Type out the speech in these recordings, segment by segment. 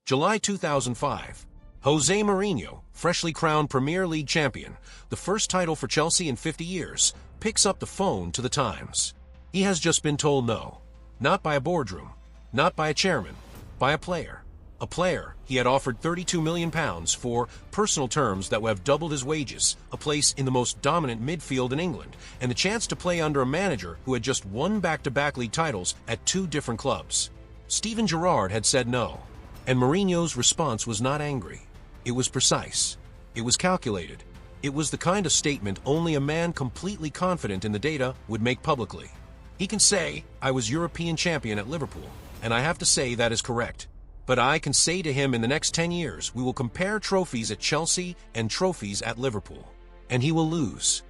July 2005. José Mourinho, freshly crowned Premier League champion, the first title for Chelsea in 50 years, picks up the phone to the Times. He has just been told no. Not by a boardroom, not by a chairman, by a player. A player he had offered £32 million for, personal terms that would have doubled his wages, a place in the most dominant midfield in England, and the chance to play under a manager who had just won back-to-back league titles at 2 different clubs. Steven Gerrard had said no, and Mourinho's response was not angry. It was precise. It was calculated. It was the kind of statement only a man completely confident in the data would make publicly. He can say, "I was European champion at Liverpool, and I have to say that is correct. But I can say to him in the next 10 years, we will compare trophies at Chelsea and trophies at Liverpool. And he will lose."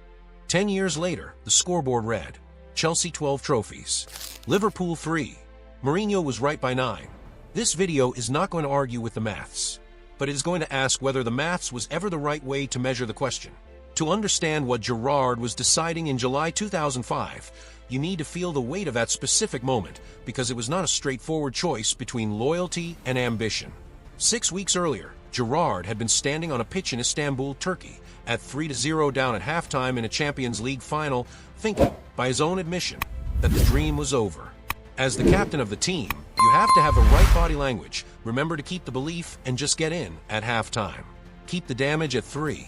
10 years later, the scoreboard read, Chelsea 12 trophies, Liverpool 3. Mourinho was right by 9. This video is not going to argue with the maths, but it is going to ask whether the maths was ever the right way to measure the question. To understand what Gerrard was deciding in July 2005, you need to feel the weight of that specific moment, because it was not a straightforward choice between loyalty and ambition. 6 weeks earlier, Gerrard had been standing on a pitch in Istanbul, Turkey, at 3-0 down at halftime in a Champions League final, thinking, by his own admission, that the dream was over. As the captain of the team, you have to have the right body language, remember to keep the belief and just get in at halftime. Keep the damage at 3.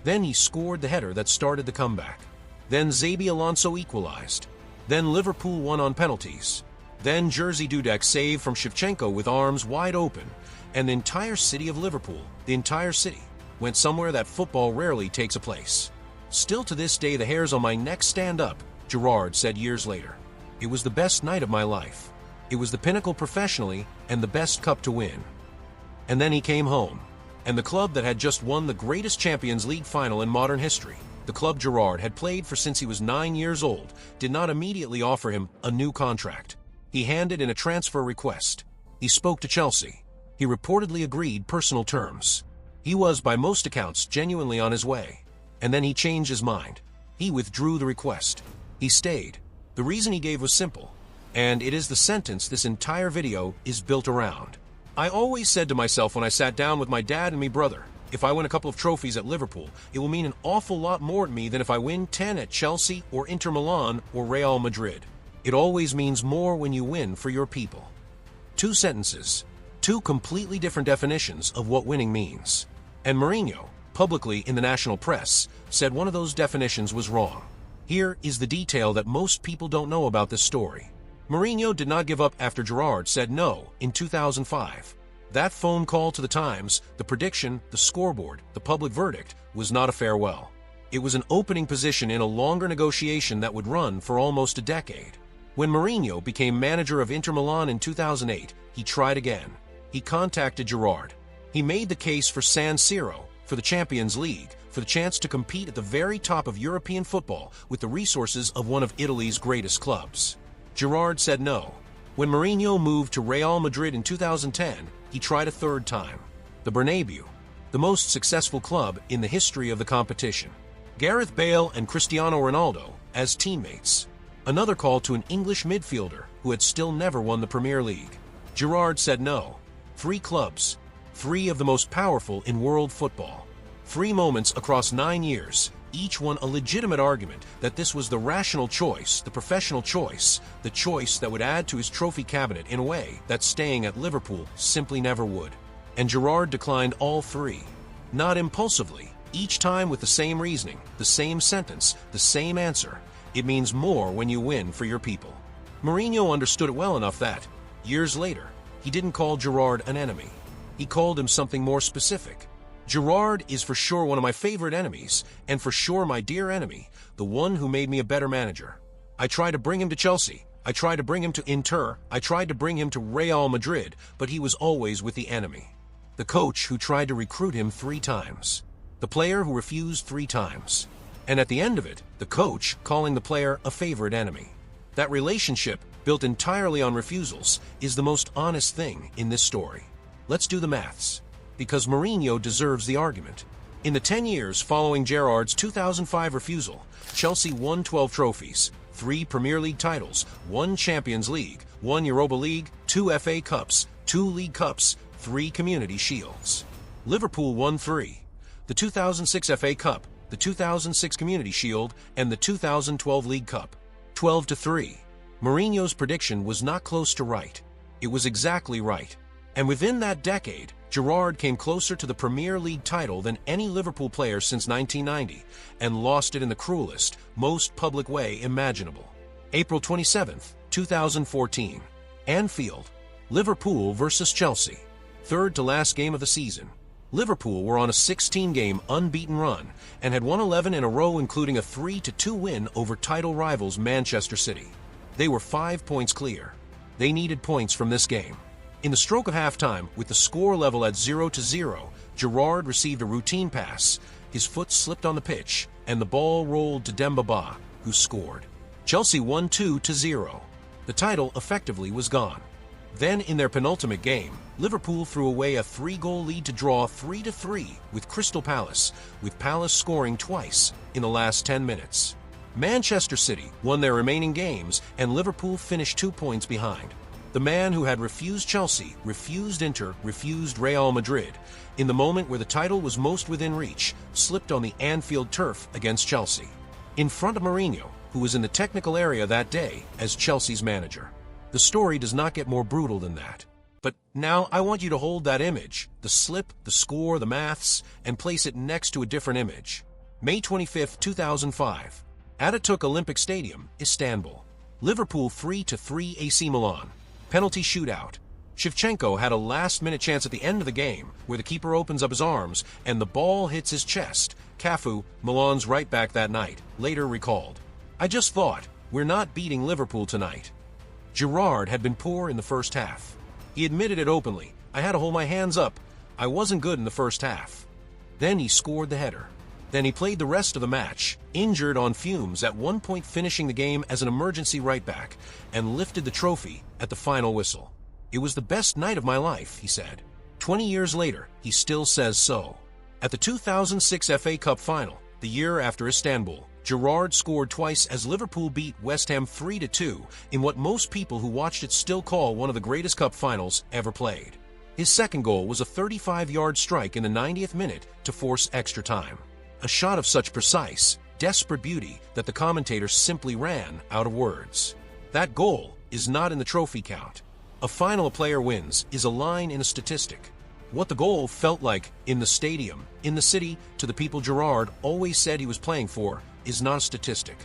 Then he scored the header that started the comeback. Then Xabi Alonso equalized. Then Liverpool won on penalties. Then Jerzy Dudek saved from Shevchenko with arms wide open. And the entire city of Liverpool, the entire city, went somewhere that football rarely takes a place. Still to this day the hairs on my neck stand up, Gerrard said years later. It was the best night of my life. It was the pinnacle professionally and the best cup to win. And then he came home. And the club that had just won the greatest Champions League final in modern history, the club Gerrard had played for since he was 9 years old, did not immediately offer him a new contract. He handed in a transfer request. He spoke to Chelsea. He reportedly agreed personal terms. He was, by most accounts, genuinely on his way. And then he changed his mind. He withdrew the request. He stayed. The reason he gave was simple, and it is the sentence this entire video is built around. I always said to myself when I sat down with my dad and me brother, if I win a couple of trophies at Liverpool, it will mean an awful lot more to me than if I win 10 at Chelsea or Inter Milan or Real Madrid. It always means more when you win for your people. 2 sentences, 2 completely different definitions of what winning means. And Mourinho, publicly in the national press, said one of those definitions was wrong. Here is the detail that most people don't know about this story. Mourinho did not give up after Gerrard said no in 2005. That phone call to the Times, the prediction, the scoreboard, the public verdict, was not a farewell. It was an opening position in a longer negotiation that would run for almost a decade. When Mourinho became manager of Inter Milan in 2008, he tried again. He contacted Gerrard. He made the case for San Siro, for the Champions League, for the chance to compete at the very top of European football with the resources of one of Italy's greatest clubs. Gerrard said no. When Mourinho moved to Real Madrid in 2010, he tried a 3rd time. The Bernabeu, the most successful club in the history of the competition. Gareth Bale and Cristiano Ronaldo as teammates. Another call to an English midfielder who had still never won the Premier League. Gerrard said no. 3 clubs, 3 of the most powerful in world football. 3 moments across 9 years, each one a legitimate argument that this was the rational choice, the professional choice, the choice that would add to his trophy cabinet in a way that staying at Liverpool simply never would. And Gerrard declined all 3. Not impulsively, each time with the same reasoning, the same sentence, the same answer. It means more when you win for your people. Mourinho understood it well enough that, years later, he didn't call Gerrard an enemy. He called him something more specific. Gerrard is for sure one of my favorite enemies, and for sure my dear enemy, the one who made me a better manager. I tried to bring him to Chelsea, I tried to bring him to Inter, I tried to bring him to Real Madrid, but he was always with the enemy. The coach who tried to recruit him 3 times. The player who refused 3 times. And at the end of it, the coach calling the player a favorite enemy. That relationship, built entirely on refusals, is the most honest thing in this story. Let's do the maths. Because Mourinho deserves the argument. In the 10 years following Gerrard's 2005 refusal, Chelsea won 12 trophies, 3 Premier League titles, 1 Champions League, 1 Europa League, 2 FA Cups, 2 League Cups, 3 Community Shields. Liverpool won 3. The 2006 FA Cup, the 2006 Community Shield, and the 2012 League Cup. 12-3. Mourinho's prediction was not close to right. It was exactly right. And within that decade, Gerrard came closer to the Premier League title than any Liverpool player since 1990, and lost it in the cruelest, most public way imaginable. April 27, 2014. Anfield. Liverpool versus Chelsea. Third to last game of the season. Liverpool were on a 16-game unbeaten run and had won 11 in a row, including a 3-2 win over title rivals Manchester City. They were 5 points clear. They needed points from this game. In the stroke of halftime, with the score level at 0-0, Gerrard received a routine pass, his foot slipped on the pitch, and the ball rolled to Demba Ba, who scored. Chelsea won 2-0. The title effectively was gone. Then, in their penultimate game, Liverpool threw away a 3-goal lead to draw 3-3 with Crystal Palace, with Palace scoring twice in the last 10 minutes. Manchester City won their remaining games, and Liverpool finished 2 points behind. The man who had refused Chelsea, refused Inter, refused Real Madrid, in the moment where the title was most within reach, slipped on the Anfield turf against Chelsea, in front of Mourinho, who was in the technical area that day as Chelsea's manager. The story does not get more brutal than that. But now I want you to hold that image, the slip, the score, the maths, and place it next to a different image. May 25, 2005. Atatürk Olympic Stadium, Istanbul. Liverpool 3-3 AC Milan. Penalty shootout. Shevchenko had a last-minute chance at the end of the game where the keeper opens up his arms and the ball hits his chest. Cafu, Milan's right back that night, later recalled, "I just thought, we're not beating Liverpool tonight." Gerrard had been poor in the first half. He admitted it openly. "I had to hold my hands up. I wasn't good in the first half." Then he scored the header. Then he played the rest of the match, injured on fumes, at one point finishing the game as an emergency right back, and lifted the trophy at the final whistle. "It was the best night of my life," he said. 20 years later, he still says so. At the 2006 FA Cup final, the year after Istanbul, Gerrard scored twice as Liverpool beat West Ham 3-2 in what most people who watched it still call one of the greatest cup finals ever played. His second goal was a 35-yard strike in the 90th minute to force extra time. A shot of such precise, desperate beauty that the commentators simply ran out of words. That goal is not in the trophy count. A final a player wins is a line in a statistic. What the goal felt like in the stadium, in the city, to the people Gerrard always said he was playing for, is not a statistic.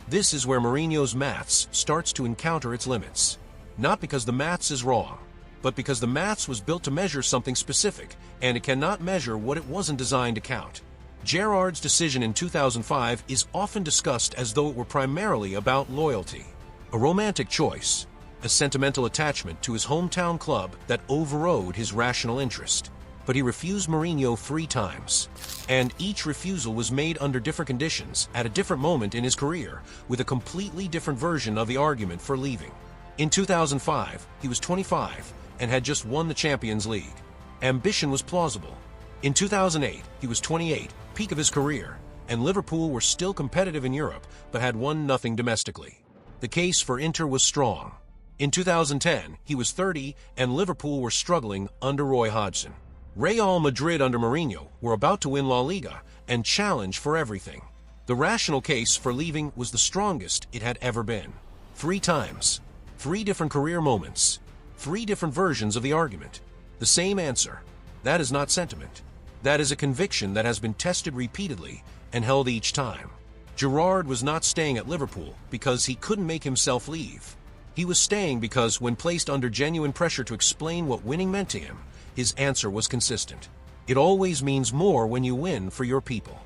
This is where Mourinho's maths starts to encounter its limits. Not because the maths is wrong, but because the maths was built to measure something specific, and it cannot measure what it wasn't designed to count. Gerrard's decision in 2005 is often discussed as though it were primarily about loyalty. A romantic choice, a sentimental attachment to his hometown club that overrode his rational interest. But he refused Mourinho 3 times, and each refusal was made under different conditions at a different moment in his career, with a completely different version of the argument for leaving. In 2005, he was 25 and had just won the Champions League. Ambition was plausible. In 2008, he was 28, peak of his career, and Liverpool were still competitive in Europe but had won nothing domestically. The case for Inter was strong. In 2010, he was 30 and Liverpool were struggling under Roy Hodgson. Real Madrid under Mourinho were about to win La Liga and challenge for everything. The rational case for leaving was the strongest it had ever been. 3 times, 3 different career moments, 3 different versions of the argument. The same answer. That is not sentiment. That is a conviction that has been tested repeatedly and held each time. Gerrard was not staying at Liverpool because he couldn't make himself leave. He was staying because, when placed under genuine pressure to explain what winning meant to him, his answer was consistent. It always means more when you win for your people.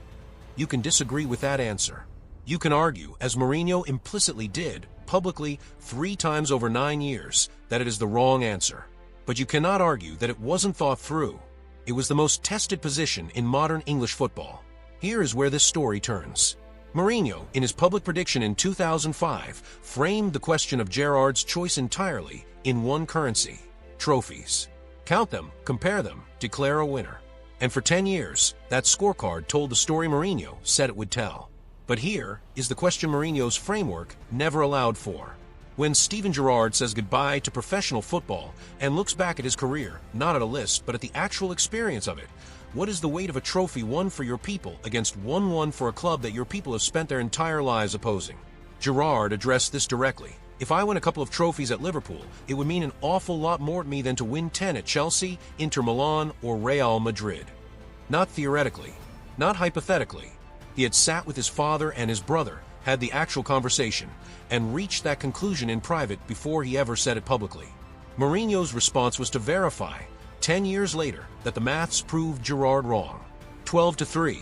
You can disagree with that answer. You can argue, as Mourinho implicitly did, publicly 3 times over 9 years, that it is the wrong answer. But you cannot argue that it wasn't thought through. It was the most tested position in modern English football. Here is where this story turns. Mourinho, in his public prediction in 2005, framed the question of Gerrard's choice entirely in one currency: trophies. Count them, compare them, declare a winner. And for 10 years, that scorecard told the story Mourinho said it would tell. But here is the question Mourinho's framework never allowed for. When Steven Gerrard says goodbye to professional football and looks back at his career, not at a list, but at the actual experience of it, what is the weight of a trophy won for your people against one for a club that your people have spent their entire lives opposing? Gerrard addressed this directly. If I win a couple of trophies at Liverpool, it would mean an awful lot more to me than to win 10 at Chelsea, Inter Milan, or Real Madrid. Not theoretically, not hypothetically. He had sat with his father and his brother, had the actual conversation, and reached that conclusion in private before he ever said it publicly. Mourinho's response was to verify, 10 years later, that the maths proved Gerrard wrong. 12-3.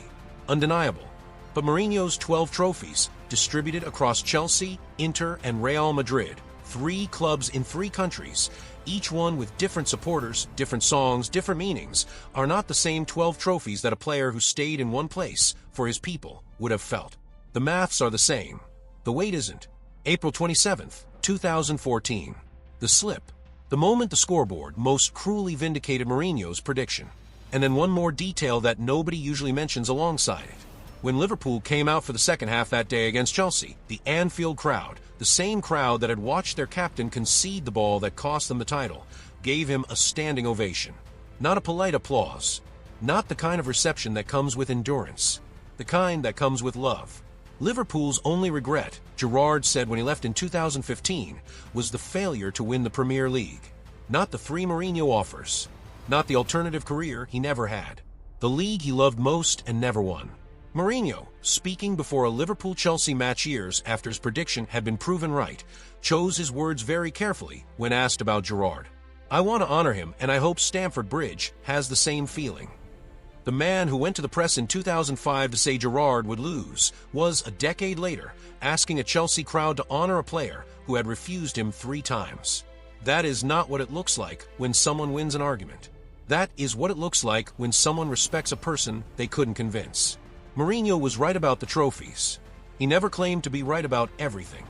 Undeniable. But Mourinho's 12 trophies, distributed across Chelsea, Inter, and Real Madrid, 3 clubs in 3 countries, each one with different supporters, different songs, different meanings, are not the same 12 trophies that a player who stayed in one place for his people would have felt. The maths are the same. The weight isn't. April 27, 2014. The slip. The moment the scoreboard most cruelly vindicated Mourinho's prediction. And then one more detail that nobody usually mentions alongside it. When Liverpool came out for the second half that day against Chelsea, the Anfield crowd, the same crowd that had watched their captain concede the ball that cost them the title, gave him a standing ovation. Not a polite applause. Not the kind of reception that comes with endurance. The kind that comes with love. Liverpool's only regret, Gerrard said when he left in 2015, was the failure to win the Premier League. Not the 3 Mourinho offers. Not the alternative career he never had. The league he loved most and never won. Mourinho, speaking before a Liverpool-Chelsea match years after his prediction had been proven right, chose his words very carefully when asked about Gerrard. I want to honor him, and I hope Stamford Bridge has the same feeling. The man who went to the press in 2005 to say Gerrard would lose was, a decade later, asking a Chelsea crowd to honor a player who had refused him 3 times. That is not what it looks like when someone wins an argument. That is what it looks like when someone respects a person they couldn't convince. Mourinho was right about the trophies. He never claimed to be right about everything.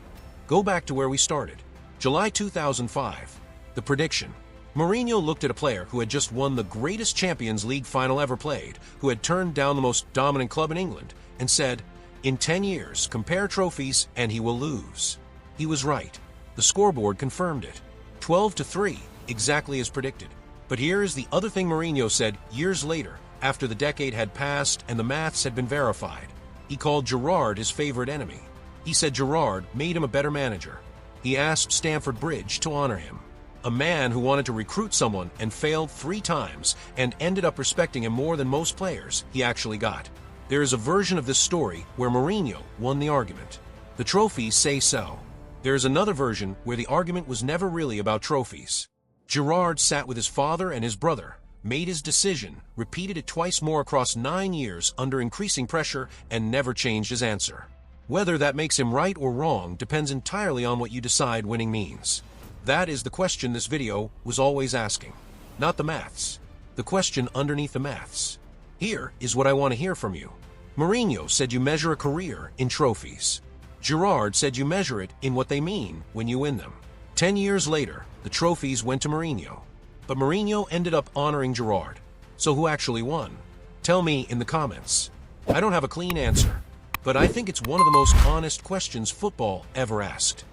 Go back to where we started. July 2005. The prediction. Mourinho looked at a player who had just won the greatest Champions League final ever played, who had turned down the most dominant club in England, and said, in 10 years, compare trophies and he will lose. He was right. The scoreboard confirmed it. 12-3, exactly as predicted. But here is the other thing Mourinho said years later, after the decade had passed and the maths had been verified. He called Gerrard his favorite enemy. He said Gerrard made him a better manager. He asked Stamford Bridge to honor him. A man who wanted to recruit someone and failed 3 times and ended up respecting him more than most players he actually got. There is a version of this story where Mourinho won the argument. The trophies say so. There is another version where the argument was never really about trophies. Gerrard sat with his father and his brother, made his decision, repeated it twice more across 9 years under increasing pressure, and never changed his answer. Whether that makes him right or wrong depends entirely on what you decide winning means. That is the question this video was always asking. Not the maths. The question underneath the maths. Here is what I want to hear from you. Mourinho said you measure a career in trophies. Gerrard said you measure it in what they mean when you win them. 10 years later, the trophies went to Mourinho. But Mourinho ended up honoring Gerrard. So who actually won? Tell me in the comments. I don't have a clean answer, but I think it's one of the most honest questions football ever asked.